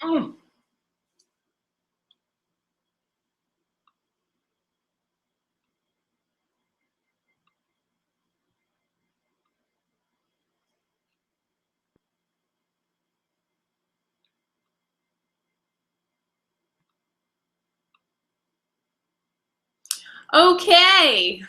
Mm. Okay.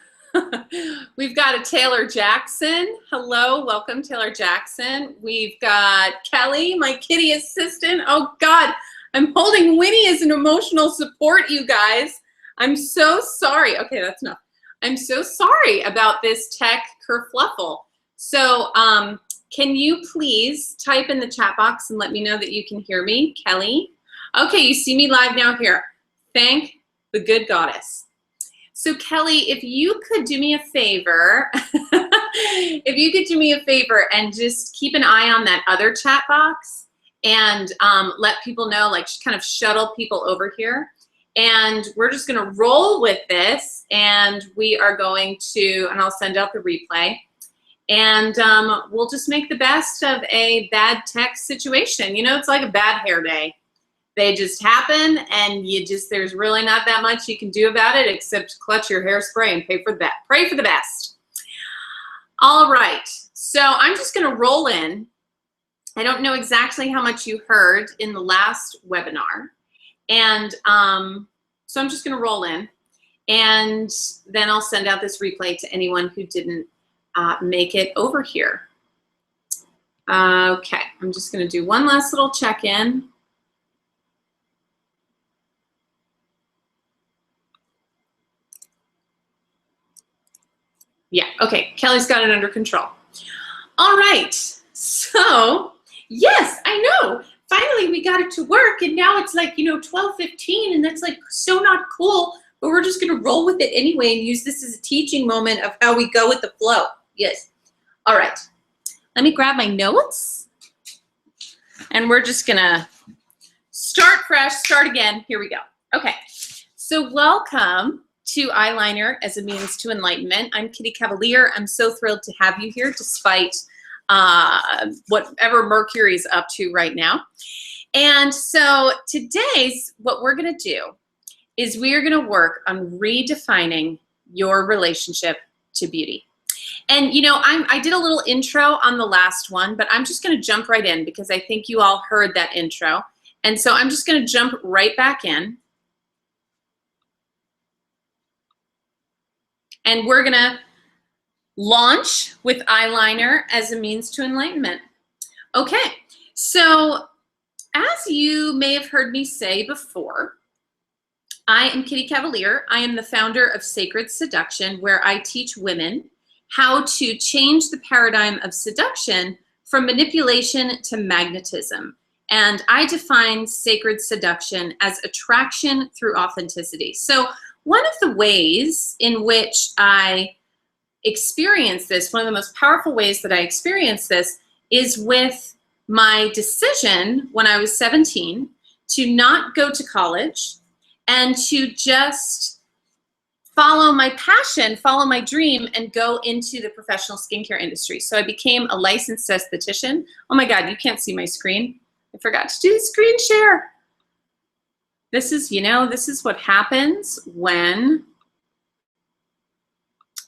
We've got a Taylor Jackson. Hello, welcome Taylor Jackson. We've got Kelly, my kitty assistant. Oh God, I'm holding Winnie as an emotional support, you guys. I'm so sorry. Okay, that's enough. I'm so sorry about this tech kerfluffle. So can you please type in the chat box and let me know that you can hear me, Kelly? Okay, you see me live now here. Thank the good goddess. So Kelly, if you could do me a favor, if you could do me a favor and just keep an eye on that other chat box and let people know, like kind of shuttle people over here. And we're just gonna roll with this and we are going to, and I'll send out the replay. And we'll just make the best of a bad tech situation. You know, it's like a bad hair day. They just happen, and there's really not that much you can do about it except clutch your hairspray and pray for the best. All right, so I'm just gonna roll in. I don't know exactly how much you heard in the last webinar. And so I'm just gonna roll in, and then I'll send out this replay to anyone who didn't make it over here. Okay, I'm just gonna do one last little check-in. Yeah, okay, Kelly's got it under control. All right, so yes, I know. Finally, we got it to work, and now it's like, you know, 12:15, and that's like so not cool, but we're just gonna roll with it anyway and use this as a teaching moment of how we go with the flow. Yes. All right, let me grab my notes, and we're just gonna start fresh, start again. Here we go. Okay, so welcome to Eyeliner as a Means to Enlightenment. I'm Kitty Cavalier. I'm so thrilled to have you here despite whatever Mercury's up to right now. And so today's, what we're gonna do is we are gonna work on redefining your relationship to beauty. And you know, I did a little intro on the last one, but I'm just gonna jump right in because I think you all heard that intro. And so I'm just gonna jump right back in. And we're gonna launch with Eyeliner as a Means to Enlightenment. Okay, so as you may have heard me say before, I am Kitty Cavalier. I am the founder of Sacred Seduction, where I teach women how to change the paradigm of seduction from manipulation to magnetism. And I define sacred seduction as attraction through authenticity. So one of the ways in which I experience this, one of the most powerful ways that I experience this is with my decision when I was 17 to not go to college and to just follow my passion, follow my dream, and go into the professional skincare industry. So I became a licensed esthetician. Oh my God, you can't see my screen. I forgot to do the screen share. This is, you know, this is what happens when,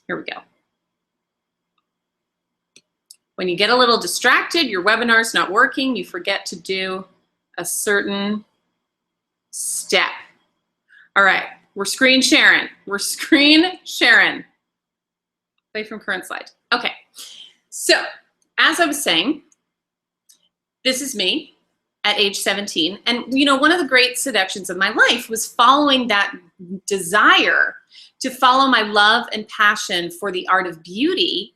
here we go. When you get a little distracted, your webinar's not working, you forget to do a certain step. All right, we're screen sharing. We're screen sharing. Play from current slide. Okay, so as I was saying, this is me at age 17. And you know, one of the great seductions of my life was following that desire to follow my love and passion for the art of beauty,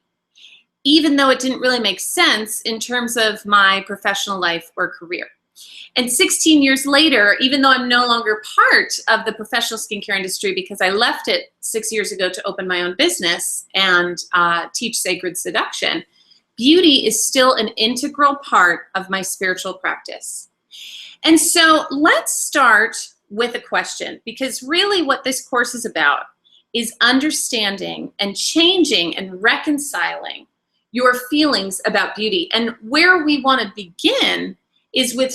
even though it didn't really make sense in terms of my professional life or career. And 16 years later, even though I'm no longer part of the professional skincare industry because I left it 6 years ago to open my own business and teach sacred seduction, beauty is still an integral part of my spiritual practice. And so let's start with a question, because really what this course is about is understanding and changing and reconciling your feelings about beauty. And where we want to begin is with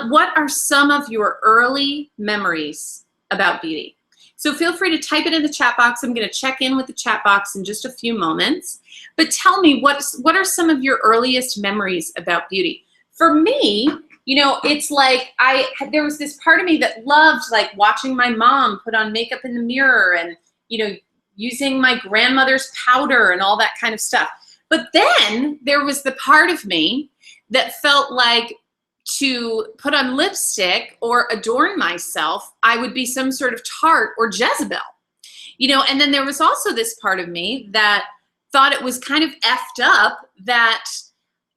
what are some of your early memories about beauty? So feel free to type it in the chat box. I'm going to check in with the chat box in just a few moments. But tell me, what are some of your earliest memories about beauty? For me, you know, it's like there was this part of me that loved like watching my mom put on makeup in the mirror and, you know, using my grandmother's powder and all that kind of stuff. But then there was the part of me that felt like to put on lipstick or adorn myself, I would be some sort of tart or Jezebel, you know. And then there was also this part of me that thought it was kind of effed up that,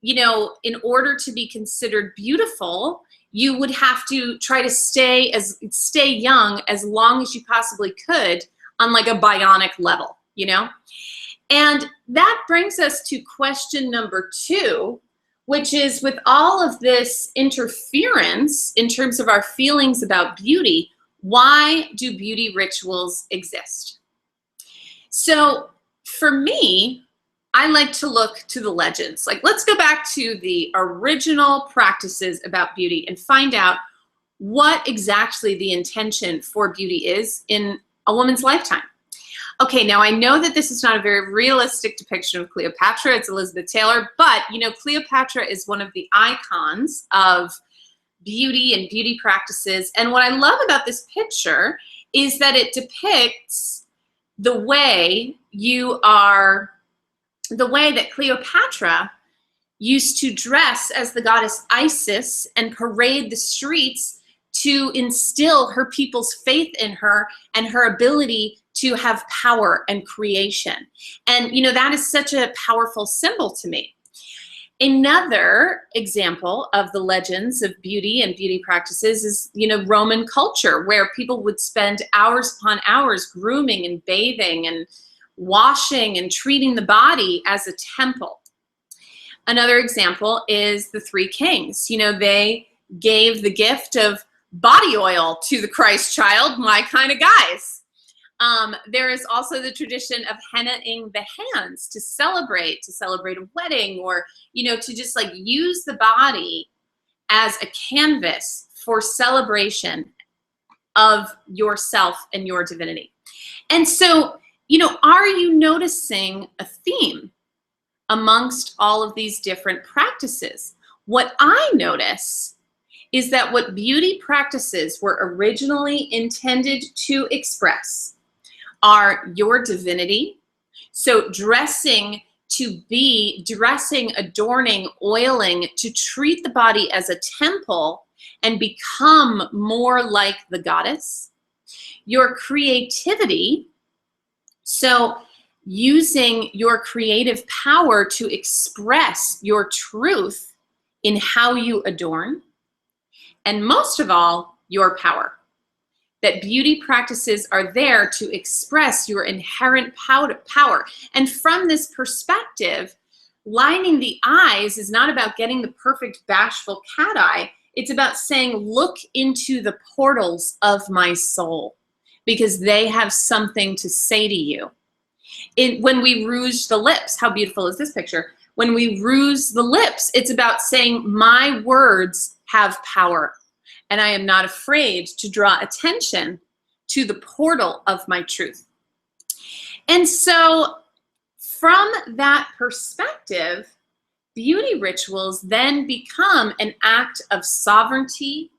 you know, in order to be considered beautiful, you would have to try to stay young as long as you possibly could on like a bionic level, you know. And that brings us to question number 2, which is, with all of this interference in terms of our feelings about beauty, why do beauty rituals exist? So for me, I like to look to the legends. Like, let's go back to the original practices about beauty and find out what exactly the intention for beauty is in a woman's lifetime. Okay, now I know that this is not a very realistic depiction of Cleopatra. It's Elizabeth Taylor, but you know, Cleopatra is one of the icons of beauty and beauty practices. And what I love about this picture is that it depicts the way that Cleopatra used to dress as the goddess Isis and parade the streets to instill her people's faith in her and her ability to have power and creation. And, you know, that is such a powerful symbol to me. Another example of the legends of beauty and beauty practices is, you know, Roman culture, where people would spend hours upon hours grooming and bathing and washing and treating the body as a temple. Another example is the 3 kings. You know, they gave the gift of body oil to the Christ child, my kind of guys. There is also the tradition of hennaing the hands to celebrate a wedding, or, you know, to just like use the body as a canvas for celebration of yourself and your divinity. And so, you know, are you noticing a theme amongst all of these different practices? What I notice is that what beauty practices were originally intended to express are your divinity. So dressing, adorning, oiling, to treat the body as a temple and become more like the goddess. Your creativity, so using your creative power to express your truth in how you adorn. And most of all, your power. That beauty practices are there to express your inherent power. And from this perspective, lining the eyes is not about getting the perfect bashful cat eye. It's about saying, look into the portals of my soul, because they have something to say to you. When we rouge the lips, how beautiful is this picture? When we rouge the lips, it's about saying, my words have power. And I am not afraid to draw attention to the portal of my truth. And so from that perspective, beauty rituals then become an act of sovereignty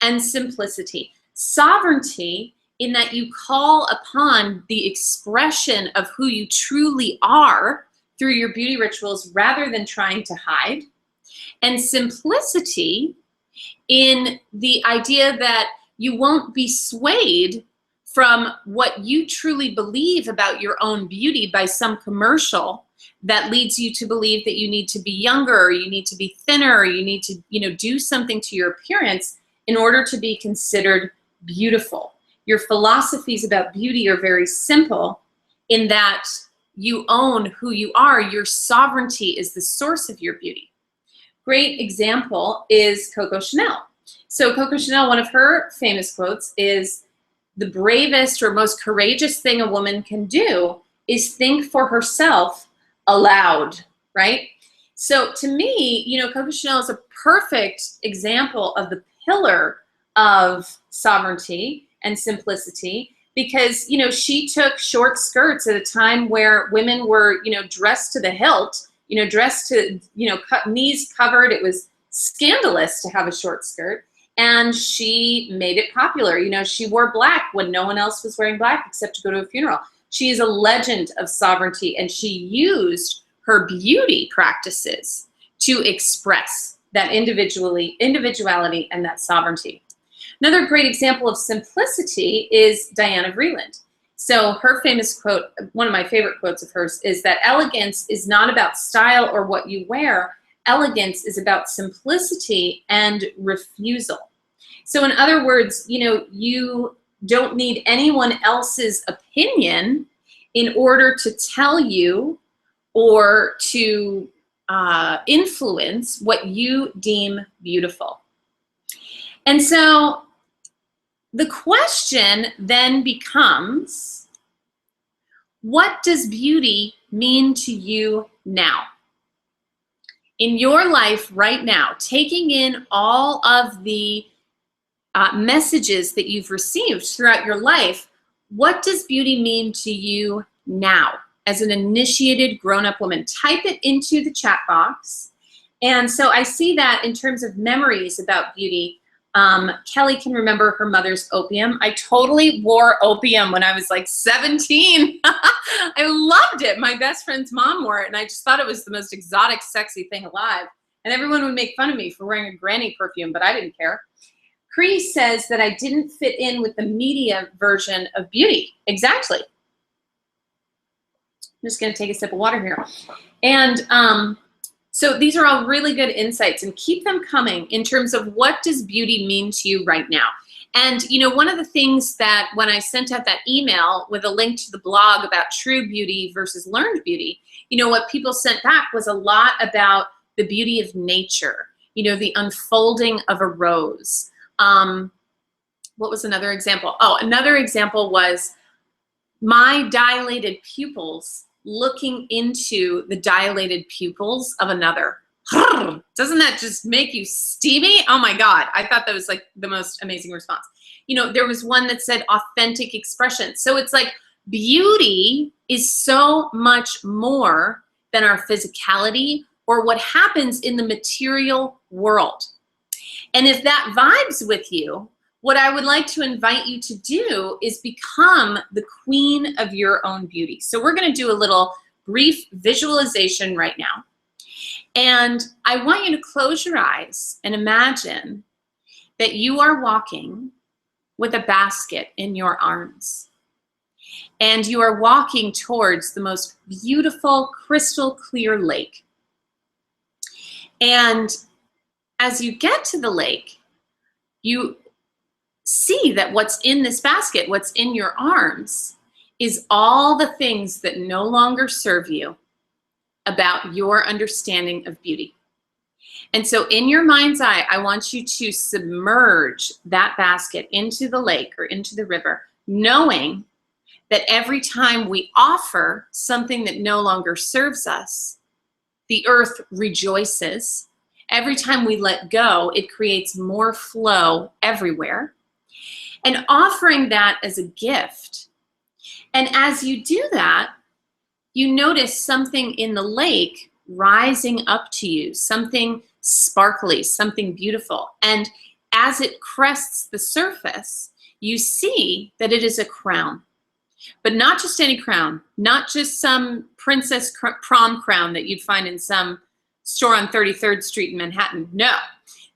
and simplicity. Sovereignty in that you call upon the expression of who you truly are through your beauty rituals rather than trying to hide. And simplicity in the idea that you won't be swayed from what you truly believe about your own beauty by some commercial that leads you to believe that you need to be younger, or you need to be thinner, or you need to, you know, do something to your appearance in order to be considered beautiful. Your philosophies about beauty are very simple in that you own who you are. Your sovereignty is the source of your beauty. Great example is Coco Chanel. So Coco Chanel, one of her famous quotes is, the bravest or most courageous thing a woman can do is think for herself aloud, right? So to me, you know, Coco Chanel is a perfect example of the pillar of sovereignty and simplicity, because, you know, she took short skirts at a time where women were, you know, dressed to the hilt, you know, dressed to, you know, knees covered. It was scandalous to have a short skirt. And she made it popular. You know, she wore black when no one else was wearing black except to go to a funeral. She is a legend of sovereignty, and she used her beauty practices to express that individuality and that sovereignty. Another great example of simplicity is Diana Vreeland. So her famous quote, one of my favorite quotes of hers, is that elegance is not about style or what you wear. Elegance is about simplicity and refusal. So in other words, you know, you don't need anyone else's opinion in order to tell you or to influence what you deem beautiful. And so the question then becomes, what does beauty mean to you now? In your life right now, taking in all of the messages that you've received throughout your life, what does beauty mean to you now as an initiated grown-up woman? Type it into the chat box. And so I see that in terms of memories about beauty, Kelly can remember her mother's opium. I totally wore opium when I was like 17. I loved it. My best friend's mom wore it, and I just thought it was the most exotic, sexy thing alive. And everyone would make fun of me for wearing a granny perfume, but I didn't care. Cree says that I didn't fit in with the media version of beauty. Exactly. I'm just going to take a sip of water here. And so these are all really good insights, and keep them coming in terms of what does beauty mean to you right now. And, you know, one of the things that when I sent out that email with a link to the blog about true beauty versus learned beauty, you know, what people sent back was a lot about the beauty of nature, you know, the unfolding of a rose. What was another example? Oh, another example was my dilated pupils looking into the dilated pupils of another. Doesn't that just make you steamy? Oh my God. I thought that was like the most amazing response. You know, there was one that said authentic expression. So it's like beauty is so much more than our physicality or what happens in the material world. And if that vibes with you, what I would like to invite you to do is become the queen of your own beauty. So we're going to do a little brief visualization right now. And I want you to close your eyes and imagine that you are walking with a basket in your arms. And you are walking towards the most beautiful, crystal clear lake. And as you get to the lake, you see that what's in this basket, what's in your arms, is all the things that no longer serve you about your understanding of beauty. And so in your mind's eye, I want you to submerge that basket into the lake or into the river, knowing that every time we offer something that no longer serves us, the earth rejoices. Every time we let go, it creates more flow everywhere. And offering that as a gift. And as you do that, you notice something in the lake rising up to you, something sparkly, something beautiful. And as it crests the surface, you see that it is a crown. But not just any crown, not just some princess prom crown that you'd find in some store on 33rd Street in Manhattan. No,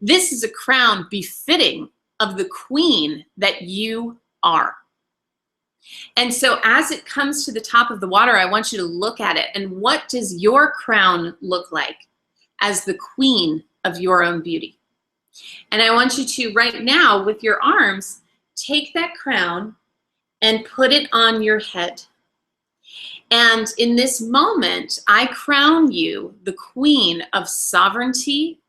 this is a crown befitting of the queen that you are. And so as it comes to the top of the water, I want you to look at it. And what does your crown look like as the queen of your own beauty? And I want you to right now, with your arms, take that crown and put it on your head. And in this moment, I crown you the queen of sovereignty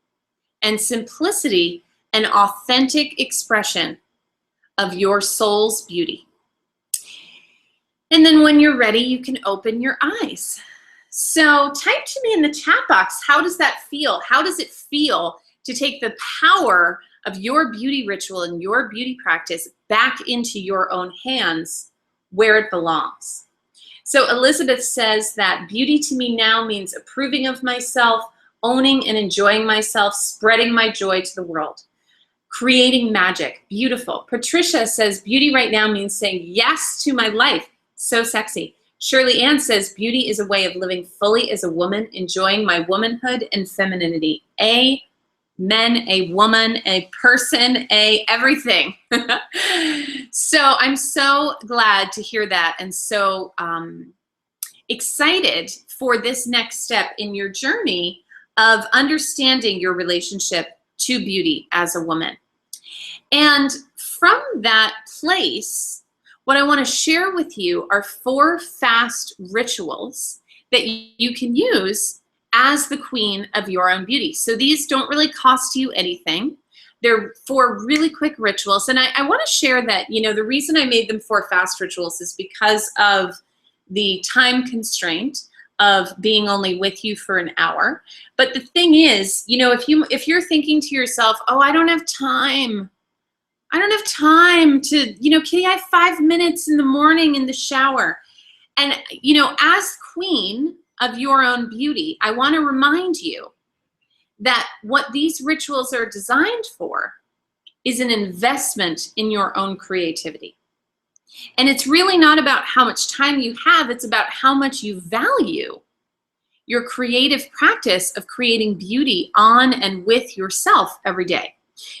and simplicity and authentic expression of your soul's beauty. And then when you're ready, you can open your eyes. So type to me in the chat box, how does that feel? How does it feel to take the power of your beauty ritual and your beauty practice back into your own hands where it belongs? So Elizabeth says that beauty to me now means approving of myself, owning and enjoying myself, spreading my joy to the world. Creating magic, beautiful. Patricia says beauty right now means saying yes to my life, so sexy. Shirley Ann says beauty is a way of living fully as a woman, enjoying my womanhood and femininity. Amen, a woman, a person, a everything. So I'm so glad to hear that, and so excited for this next step in your journey of understanding your relationship to beauty as a woman. And from that place, what I want to share with you are 4 fast rituals that you can use as the queen of your own beauty. So these don't really cost you anything. They're 4 really quick rituals. And I want to share that, you know, the reason I made them 4 fast rituals is because of the time constraint of being only with you for an hour. But the thing is, you know, if you're thinking to yourself, oh, I don't have time. I don't have time to, you know, Kitty, I have 5 minutes in the morning in the shower. And, you know, as queen of your own beauty, I want to remind you that what these rituals are designed for is an investment in your own creativity. And it's really not about how much time you have, it's about how much you value your creative practice of creating beauty on and with yourself every day.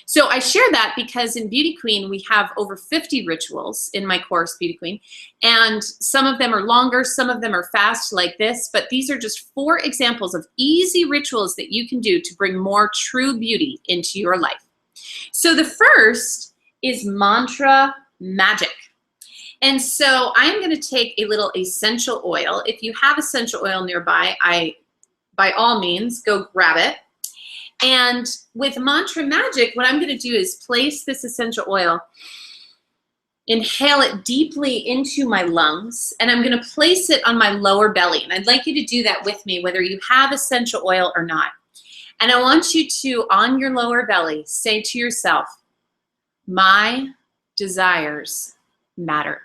So I share that because in Beauty Queen, we have over 50 rituals in my course, Beauty Queen, and some of them are longer, some of them are fast like this, but these are just 4 examples of easy rituals that you can do to bring more true beauty into your life. So the first is mantra magic. And so I'm going to take a little essential oil. If you have essential oil nearby, by all means, go grab it. And with mantra magic, what I'm going to do is place this essential oil, inhale it deeply into my lungs, and I'm going to place it on my lower belly. And I'd like you to do that with me, whether you have essential oil or not. And I want you to, on your lower belly, say to yourself, my desires matter.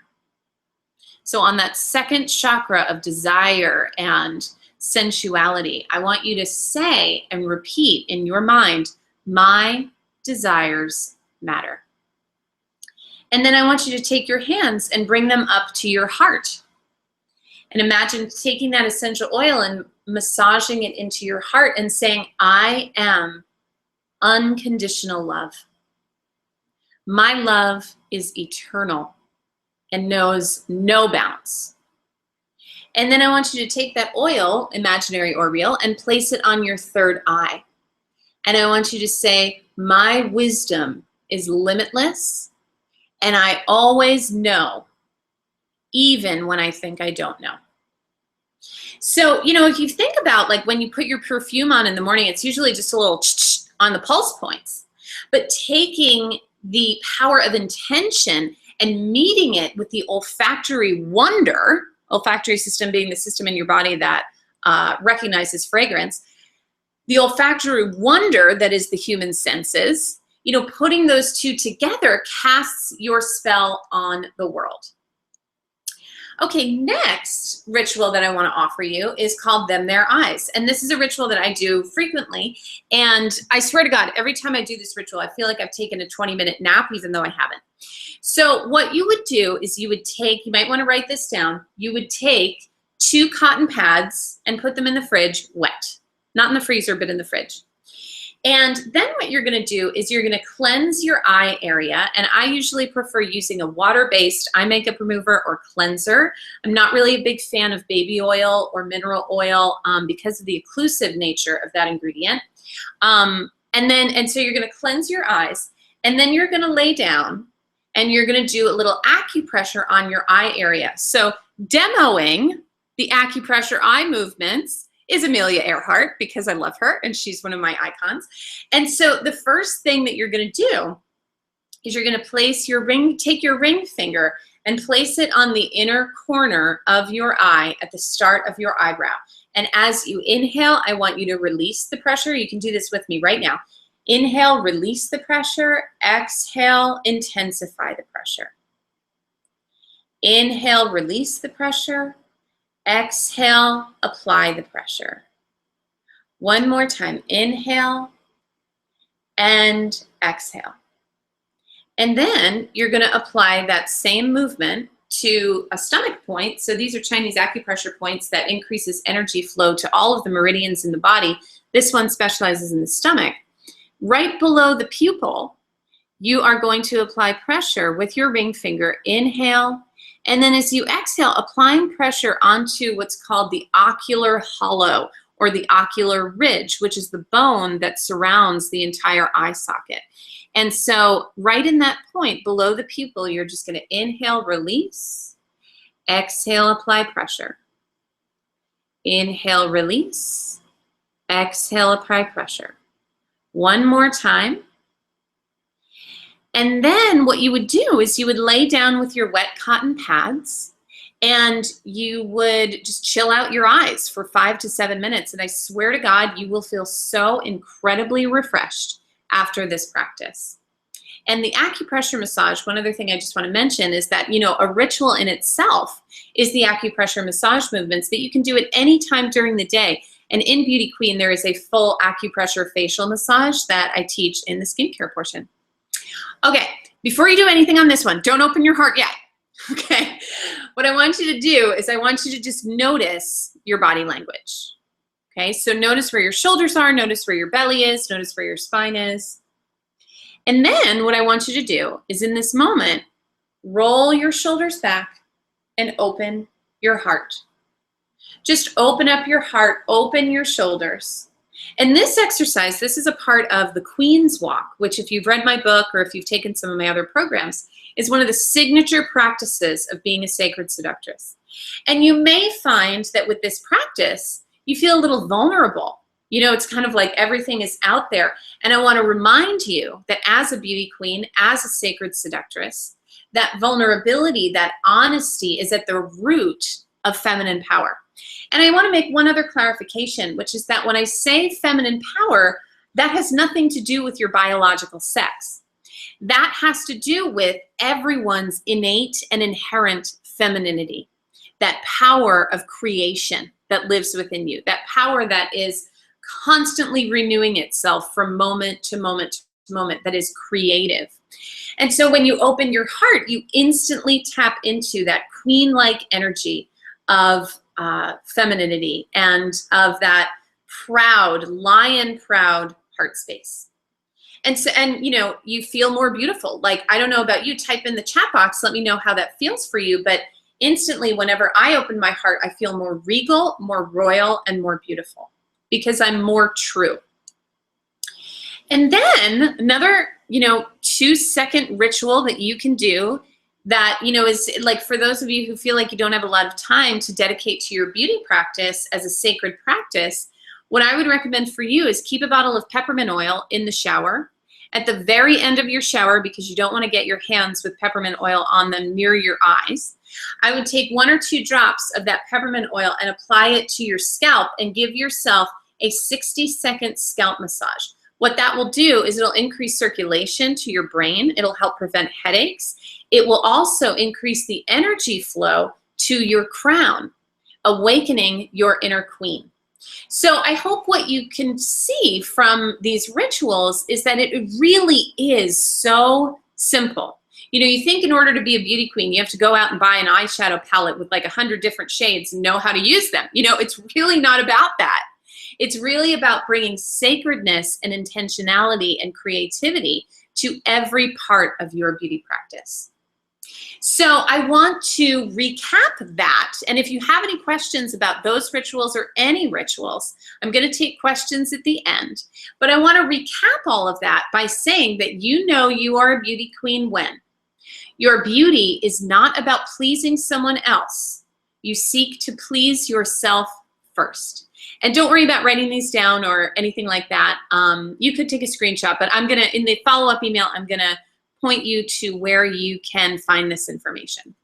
So on that second chakra of desire and sensuality, I want you to say and repeat in your mind, my desires matter. And then I want you to take your hands and bring them up to your heart. And imagine taking that essential oil and massaging it into your heart and saying, I am unconditional love. My love is eternal and knows no bounds. And then I want you to take that oil, imaginary or real, and place it on your third eye. And I want you to say, my wisdom is limitless, and I always know, even when I think I don't know. So, you know, if you think about like when you put your perfume on in the morning, it's usually just a little on the pulse points. But taking the power of intention and meeting it with the olfactory wonder, olfactory system being the system in your body that recognizes fragrance, the olfactory wonder that is the human senses, you know, putting those 2 together casts your spell on the world. Okay, next ritual that I want to offer you is called Them Their Eyes. And this is a ritual that I do frequently. And I swear to God, every time I do this ritual, I feel like I've taken a 20-minute nap, even though I haven't. So what you would do is you would take, you might want to write this down, you would take 2 cotton pads and put them in the fridge wet. Not in the freezer, but in the fridge. And then what you're going to do is you're going to cleanse your eye area. And I usually prefer using a water-based eye makeup remover or cleanser. I'm not really a big fan of baby oil or mineral oil because of the occlusive nature of that ingredient. And so you're going to cleanse your eyes. And then you're going to lay down and you're going to do a little acupressure on your eye area. So demoing the acupressure eye movements is Amelia Earhart, because I love her and she's one of my icons. And so the first thing that you're going to do is you're going to place your ring, take your ring finger and place it on the inner corner of your eye at the start of your eyebrow. And as you inhale, I want you to release the pressure. You can do this with me right now. Inhale, release the pressure. Exhale, intensify the pressure. Inhale, release the pressure. Exhale, apply the pressure. One more time. Inhale and exhale. And then you're going to apply that same movement to a stomach point. So these are Chinese acupressure points that increases energy flow to all of the meridians in the body. This one specializes in the stomach. Right below the pupil, you are going to apply pressure with your ring finger. Inhale. And then as you exhale, applying pressure onto what's called the ocular hollow or the ocular ridge, which is the bone that surrounds the entire eye socket. And so right in that point below the pupil, you're just going to inhale, release. Exhale, apply pressure. Inhale, release. Exhale, apply pressure. One more time. And then what you would do is you would lay down with your wet cotton pads and you would just chill out your eyes for 5 to 7 minutes. And I swear to God, you will feel so incredibly refreshed after this practice. And the acupressure massage, one other thing I just want to mention is that, you know, a ritual in itself is the acupressure massage movements that you can do at any time during the day. And in Beauty Queen, there is a full acupressure facial massage that I teach in the skincare portion. Okay, before you do anything on this one, don't open your heart yet. Okay, what I want you to do is I want you to just notice your body language. Okay, so notice where your shoulders are, notice where your belly is, notice where your spine is. And then what I want you to do is in this moment, roll your shoulders back and open your heart. Just open up your heart, open your shoulders. And this exercise, this is a part of the Queen's Walk, which if you've read my book or if you've taken some of my other programs, is one of the signature practices of being a sacred seductress. And you may find that with this practice, you feel a little vulnerable. You know, it's kind of like everything is out there. And I want to remind you that as a beauty queen, as a sacred seductress, that vulnerability, that honesty is at the root of feminine power. And I want to make one other clarification, which is that when I say feminine power, that has nothing to do with your biological sex. That has to do with everyone's innate and inherent femininity, that power of creation that lives within you, that power that is constantly renewing itself from moment to moment to moment, that is creative. And so when you open your heart, you instantly tap into that queen-like energy of femininity and of that proud, lion-proud heart space. And so, and you know, you feel more beautiful. Like, I don't know about you, type in the chat box, let me know how that feels for you. But instantly, whenever I open my heart, I feel more regal, more royal, and more beautiful because I'm more true. And then another, you know, 2-second ritual that you can do that, you know, is like for those of you who feel like you don't have a lot of time to dedicate to your beauty practice as a sacred practice, what I would recommend for you is keep a bottle of peppermint oil in the shower at the very end of your shower because you don't want to get your hands with peppermint oil on them near your eyes. I would take 1 or 2 drops of that peppermint oil and apply it to your scalp and give yourself a 60-second scalp massage. What that will do is it'll increase circulation to your brain. It'll help prevent headaches. It will also increase the energy flow to your crown, awakening your inner queen. So I hope what you can see from these rituals is that it really is so simple. You know, you think in order to be a beauty queen, you have to go out and buy an eyeshadow palette with like 100 different shades and know how to use them. You know, it's really not about that. It's really about bringing sacredness and intentionality and creativity to every part of your beauty practice. So I want to recap that. And if you have any questions about those rituals or any rituals, I'm going to take questions at the end. But I want to recap all of that by saying that you know you are a beauty queen when your beauty is not about pleasing someone else. You seek to please yourself first. And don't worry about writing these down or anything like that. You could take a screenshot, but I'm going to, in the follow-up email, I'm going to point you to where you can find this information.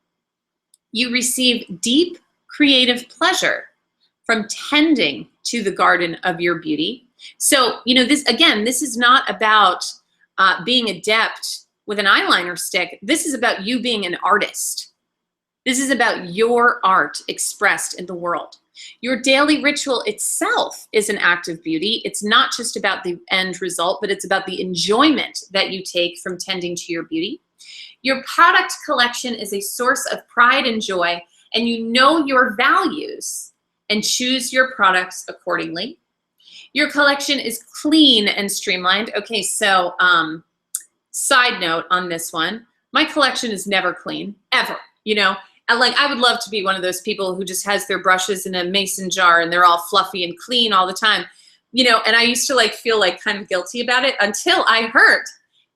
You receive deep creative pleasure from tending to the garden of your beauty. So, you know, this, again, this is not about being adept with an eyeliner stick. This is about you being an artist. This is about your art expressed in the world. Your daily ritual itself is an act of beauty. It's not just about the end result, but it's about the enjoyment that you take from tending to your beauty. Your product collection is a source of pride and joy, and you know your values and choose your products accordingly. Your collection is clean and streamlined. Okay, so side note on this one, my collection is never clean, ever, you know. Like, I would love to be one of those people who just has their brushes in a mason jar and they're all fluffy and clean all the time, you know. And I used to like feel like kind of guilty about it until I heard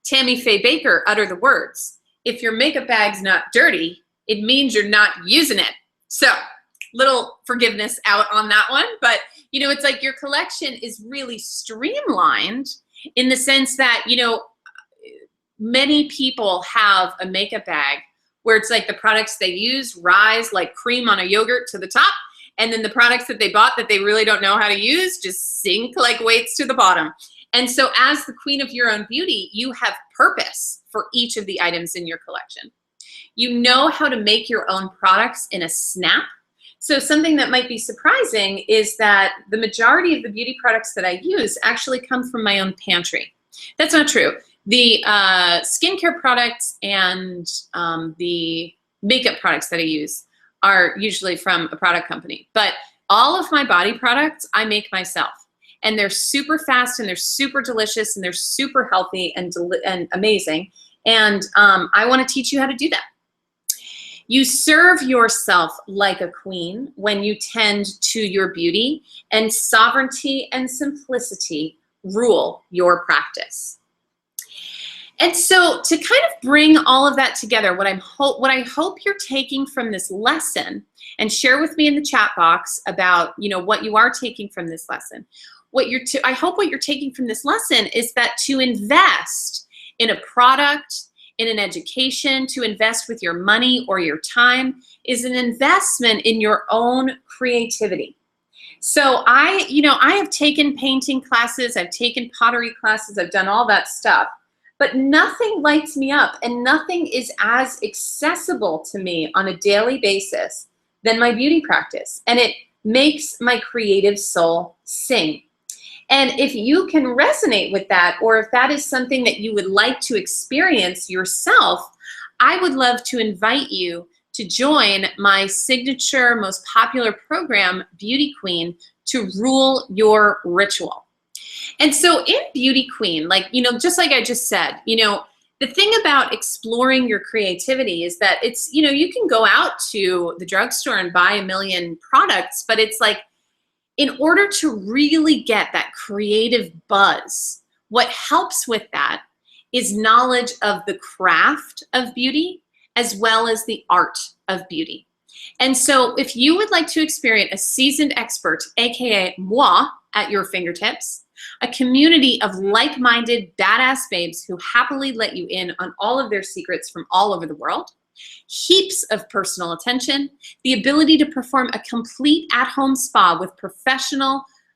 Tammy Faye Baker utter the words, "If your makeup bag's not dirty, it means you're not using it." So little forgiveness out on that one. But, you know, it's like your collection is really streamlined in the sense that, you know, many people have a makeup bag where it's like the products they use rise like cream on a yogurt to the top, and then the products that they bought that they really don't know how to use just sink like weights to the bottom. And so as the queen of your own beauty, you have purpose for each of the items in your collection. You know how to make your own products in a snap. So something that might be surprising is that the majority of the beauty products that I use actually come from my own pantry. That's not true. The skincare products and the makeup products that I use are usually from a product company. But all of my body products, I make myself. And they're super fast, and they're super delicious, and they're super healthy and amazing. And I want to teach you how to do that. You serve yourself like a queen when you tend to your beauty, and sovereignty and simplicity rule your practice. And so to kind of bring all of that together, what I hope you're taking from this lesson, and share with me in the chat box about, you know, what you are taking from this lesson. I hope what you're taking from this lesson is that to invest in a product, in an education, to invest with your money or your time is an investment in your own creativity. So I have taken painting classes, I've taken pottery classes, I've done all that stuff. But nothing lights me up, and nothing is as accessible to me on a daily basis than my beauty practice. And it makes my creative soul sing. And if you can resonate with that, or if that is something that you would like to experience yourself, I would love to invite you to join my signature, most popular program, Beauty Queen, to rule your ritual. And so in Beauty Queen, like, you know, just like I just said, you know, the thing about exploring your creativity is that it's, you know, you can go out to the drugstore and buy a million products, but it's like, in order to really get that creative buzz, what helps with that is knowledge of the craft of beauty as well as the art of beauty. And so if you would like to experience a seasoned expert, aka moi, at your fingertips, a community of like-minded badass babes who happily let you in on all of their secrets from all over the world, heaps of personal attention, the ability to perform a complete at-home spa with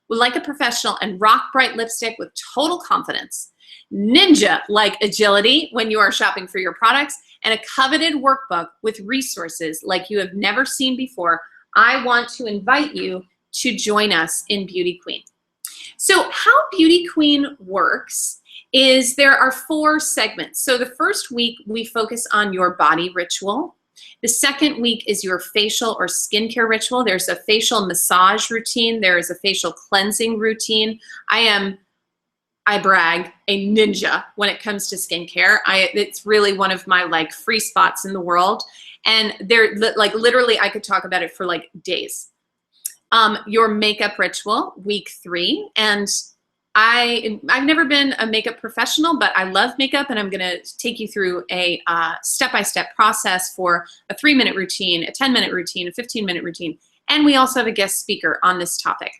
like a professional, and rock bright lipstick with total confidence, ninja-like agility when you are shopping for your products, and a coveted workbook with resources like you have never seen before, I want to invite you to join us in Beauty Queen. So how Beauty Queen works is there are 4 segments. So the first week we focus on your body ritual. The second week is your facial or skincare ritual. There's a facial massage routine. There is a facial cleansing routine. I brag, a ninja when it comes to skincare. It's really one of my like free spots in the world. And they're like, literally I could talk about it for like days. Your makeup ritual, week 3. And I've never been a makeup professional, but I love makeup, and I'm gonna take you through a step-by-step process for a 3-minute routine, a 10-minute routine, a 15-minute routine. And we also have a guest speaker on this topic.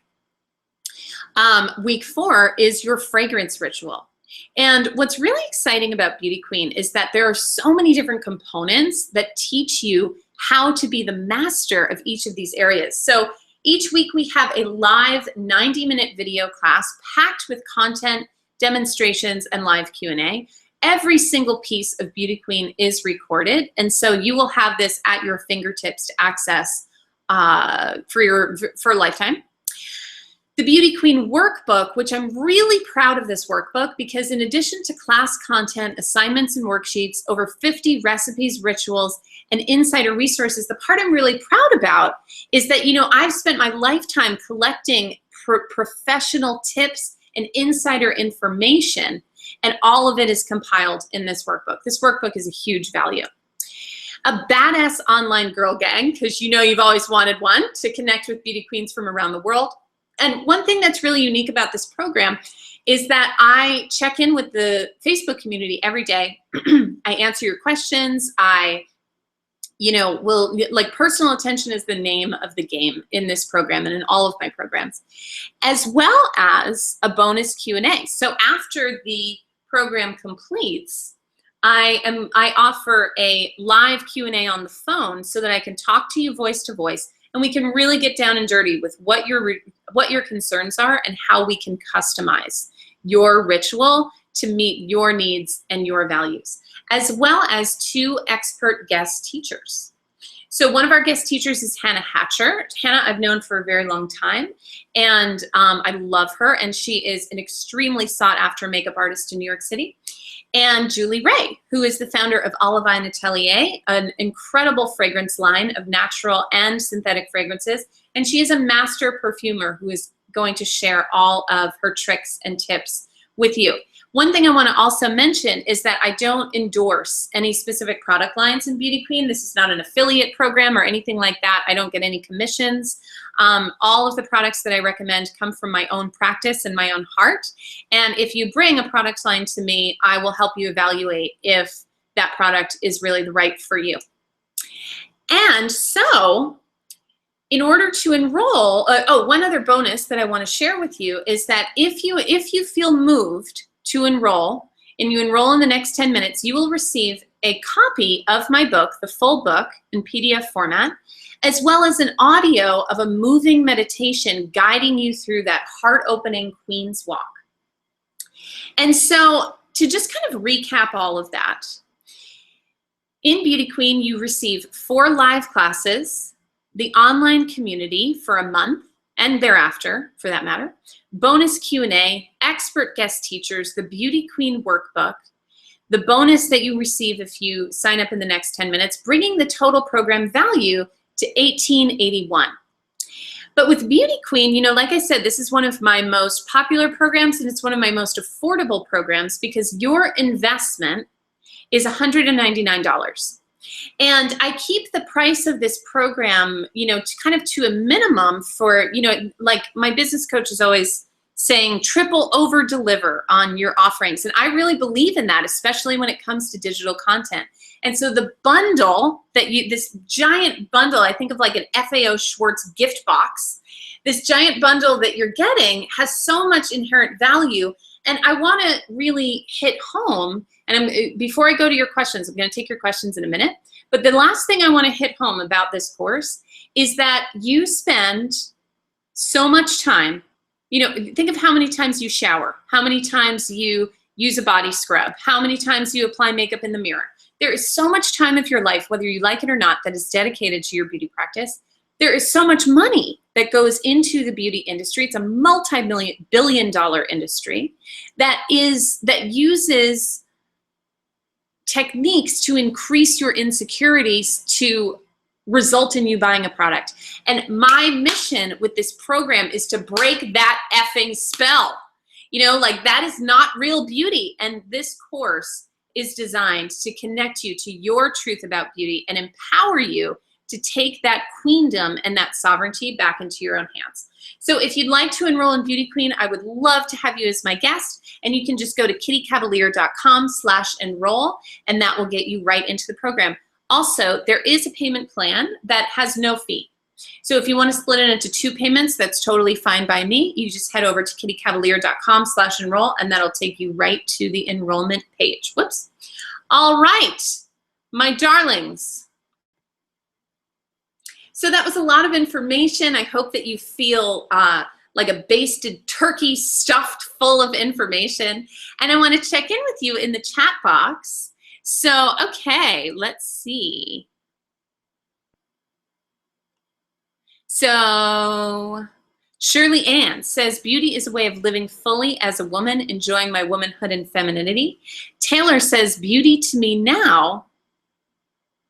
Week 4 is your fragrance ritual. And what's really exciting about Beauty Queen is that there are so many different components that teach you how to be the master of each of these areas. So Each week we have a live 90-minute video class packed with content, demonstrations, and live Q&A. Every single piece of Beauty Queen is recorded, and so you will have this at your fingertips to access for a lifetime. The Beauty Queen workbook, which I'm really proud of this workbook because in addition to class content, assignments, and worksheets, over 50 recipes, rituals, and insider resources, the part I'm really proud about is that, you know, I've spent my lifetime collecting professional tips and insider information, and all of it is compiled in this workbook. This workbook is a huge value. A badass online girl gang, because you know you've always wanted one, to connect with beauty queens from around the world. And one thing that's really unique about this program is that I check in with the Facebook community every day. I answer your questions. Personal attention is the name of the game in this program and in all of my programs, as well as a bonus Q&A. So after the program completes, I offer a live Q&A on the phone so that I can talk to you voice to voice, and we can really get down and dirty with what your concerns are and how we can customize your ritual to meet your needs and your values, as well as 2 expert guest teachers. So one of our guest teachers is Hannah Hatcher. Hannah I've known for a very long time, and I love her, and she is an extremely sought after makeup artist in New York City. And Julie Ray, who is the founder of Olivine Atelier, an incredible fragrance line of natural and synthetic fragrances. And she is a master perfumer who is going to share all of her tricks and tips with you. One thing I want to also mention is that I don't endorse any specific product lines in Beauty Queen. This is not an affiliate program or anything like that. I don't get any commissions. All of the products that I recommend come from my own practice and my own heart. And if you bring a product line to me, I will help you evaluate if that product is really the right for you. And so, in order to enroll, one other bonus that I want to share with you is that if you feel moved to enroll and you enroll in the next 10 minutes, you will receive a copy of my book, the full book in PDF format, as well as an audio of a moving meditation guiding you through that heart-opening Queen's Walk. And so to just kind of recap all of that, in Beauty Queen, you receive 4 live classes, the online community for a month, and thereafter, for that matter, bonus Q&A, expert guest teachers, the Beauty Queen workbook, the bonus that you receive if you sign up in the next 10 minutes, bringing the total program value to $18.81. But with Beauty Queen, you know, like I said, this is one of my most popular programs, and it's one of my most affordable programs because your investment is $199. And I keep the price of this program, you know, to a minimum for, you know, like my business coach is always saying triple over deliver on your offerings. And I really believe in that, especially when it comes to digital content. And so the bundle this giant bundle, I think of like an FAO Schwartz gift box, this giant bundle that you're getting has so much inherent value. And I want to really hit home, and before I go to your questions, I'm going to take your questions in a minute. But the last thing I want to hit home about this course is that you spend so much time, you know, think of how many times you shower, how many times you use a body scrub, how many times you apply makeup in the mirror. There is so much time of your life, whether you like it or not, that is dedicated to your beauty practice. There is so much money that goes into the beauty industry. It's a multi-billion-dollar industry that uses techniques to increase your insecurities to result in you buying a product. And my mission with this program is to break that effing spell. You know, like that is not real beauty. And this course is designed to connect you to your truth about beauty and empower you to take that queendom and that sovereignty back into your own hands. So if you'd like to enroll in Beauty Queen, I would love to have you as my guest, and you can just go to kittycavalier.com/enroll, and that will get you right into the program. Also, there is a payment plan that has no fee. So if you want to split it into 2 payments, that's totally fine by me. You just head over to kittycavalier.com/enroll, and that'll take you right to the enrollment page. Whoops. All right, my darlings. So that was a lot of information. I hope that you feel like a basted turkey stuffed full of information. And I want to check in with you in the chat box. So, okay, let's see. So Shirley Ann says, beauty is a way of living fully as a woman, enjoying my womanhood and femininity. Taylor says, beauty to me now,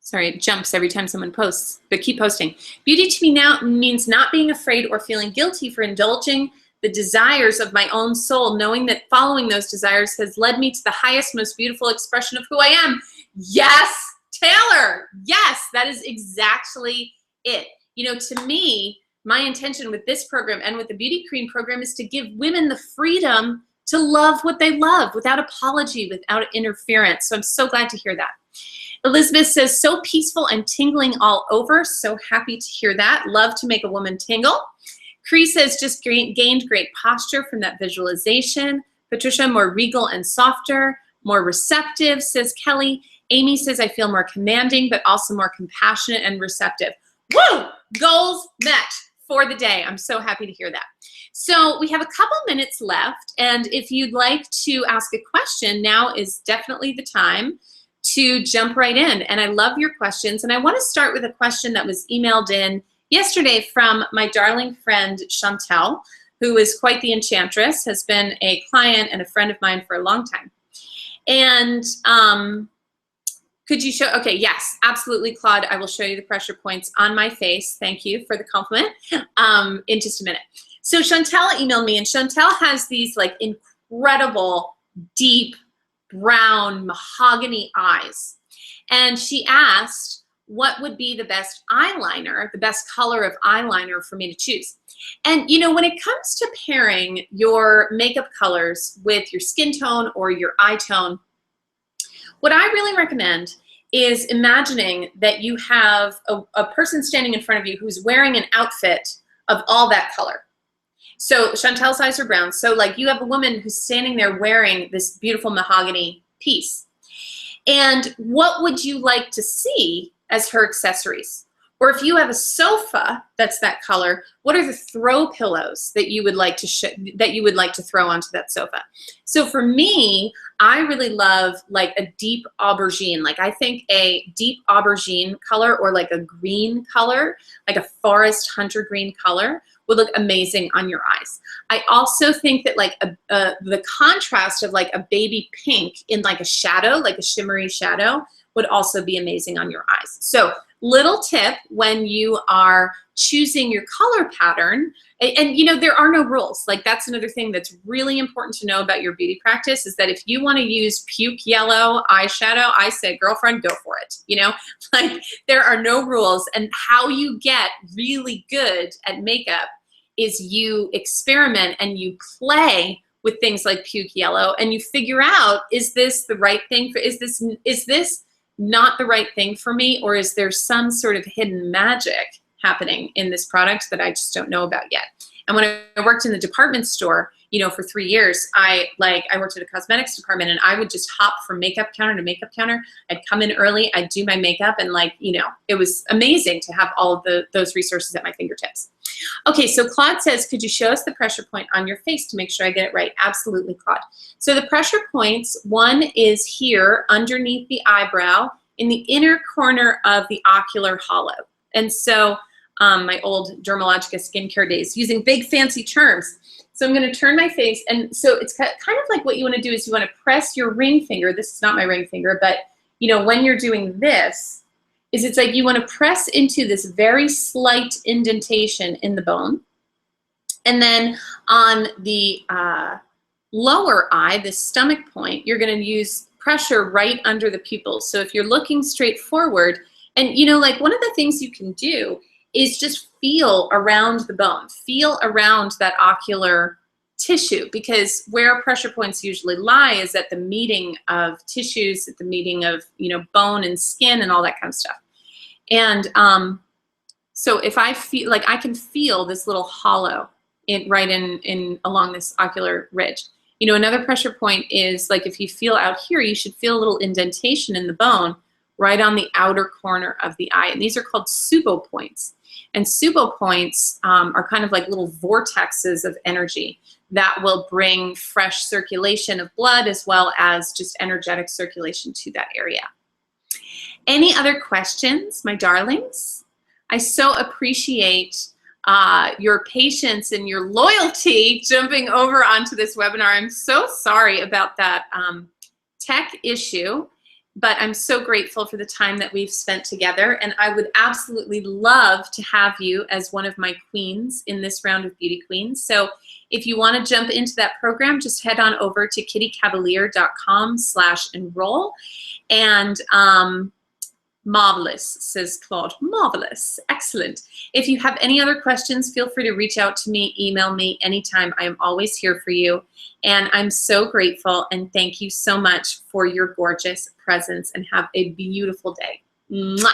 sorry, it jumps every time someone posts, but keep posting. Beauty to me now means not being afraid or feeling guilty for indulging the desires of my own soul, knowing that following those desires has led me to the highest, most beautiful expression of who I am. Yes, Taylor, yes, that is exactly it. You know, to me, my intention with this program and with the Beauty Queen program is to give women the freedom to love what they love without apology, without interference. So I'm so glad to hear that. Elizabeth says, so peaceful and tingling all over. So happy to hear that. Love to make a woman tingle. Cree says, just gained great posture from that visualization. Patricia, more regal and softer, more receptive, says Kelly. Amy says, I feel more commanding, but also more compassionate and receptive. Woo! Goals met for the day. I'm so happy to hear that. So we have a couple minutes left, and if you'd like to ask a question, now is definitely the time to jump right in. And I love your questions, and I want to start with a question that was emailed in yesterday from my darling friend Chantel, who is quite the enchantress, has been a client and a friend of mine for a long time. And could you show, okay, yes, absolutely, Claude. I will show you the pressure points on my face. Thank you for the compliment in just a minute. So Chantel emailed me, and Chantel has these like incredible, deep, brown, mahogany eyes. And she asked what would be the best eyeliner, the best color of eyeliner for me to choose. And you know, when it comes to pairing your makeup colors with your skin tone or your eye tone, what I really recommend is imagining that you have a person standing in front of you who's wearing an outfit of all that color. So Chantel's eyes are brown. So like you have a woman who's standing there wearing this beautiful mahogany piece. And what would you like to see as her accessories? Or if you have a sofa that's that color, what are the throw pillows that you would like to throw onto that sofa? So for me, I really love like a deep aubergine. Like I think a deep aubergine color or like a green color, like a forest hunter green color would look amazing on your eyes. I also think that like the contrast of like a baby pink in like a shadow, like a shimmery shadow, would also be amazing on your eyes. So little tip when you are choosing your color pattern, and you know, there are no rules. Like that's another thing that's really important to know about your beauty practice is that if you want to use puke yellow eyeshadow, I say, girlfriend, go for it. You know, like there are no rules. And how you get really good at makeup is you experiment and you play with things like puke yellow and you figure out, is this the right thing for, is this not the right thing for me, or is there some sort of hidden magic happening in this product that I just don't know about yet? And when I worked in the department store, you know, for 3 years, I worked at a cosmetics department, and I would just hop from makeup counter to makeup counter. I'd come in early, I'd do my makeup, and like, you know, it was amazing to have all of those resources at my fingertips. Okay, so Claude says, could you show us the pressure point on your face to make sure I get it right? Absolutely, Claude. So the pressure points, one is here underneath the eyebrow in the inner corner of the ocular hollow. And so my old Dermalogica skincare days, using big fancy terms. So I'm going to turn my face, and so it's kind of like what you want to do is you want to press your ring finger. This is not my ring finger, but you know, when you're doing this, it's like you want to press into this very slight indentation in the bone. And then on the lower eye, the stomach point, you're going to use pressure right under the pupils. So if you're looking straight forward, and you know, like one of the things you can do is just feel around the bone, feel around that ocular tissue, because where pressure points usually lie is at the meeting of tissues, at the meeting of, you know, bone and skin and all that kind of stuff. And so if I feel like I can feel this little hollow right in along this ocular ridge. You know, another pressure point is like if you feel out here, you should feel a little indentation in the bone right on the outer corner of the eye. And these are called subo points. And SUBO points are kind of like little vortexes of energy that will bring fresh circulation of blood as well as just energetic circulation to that area. Any other questions, my darlings? I so appreciate your patience and your loyalty jumping over onto this webinar. I'm so sorry about that tech issue, but I'm so grateful for the time that we've spent together, and I would absolutely love to have you as one of my queens in this round of Beauty Queens. So if you want to jump into that program, just head on over to kittycavalier.com/enroll. And marvelous, says Claude. Marvelous. Excellent. If you have any other questions, feel free to reach out to me, email me anytime. I am always here for you. And I'm so grateful, and thank you so much for your gorgeous presence, and have a beautiful day. Mwah.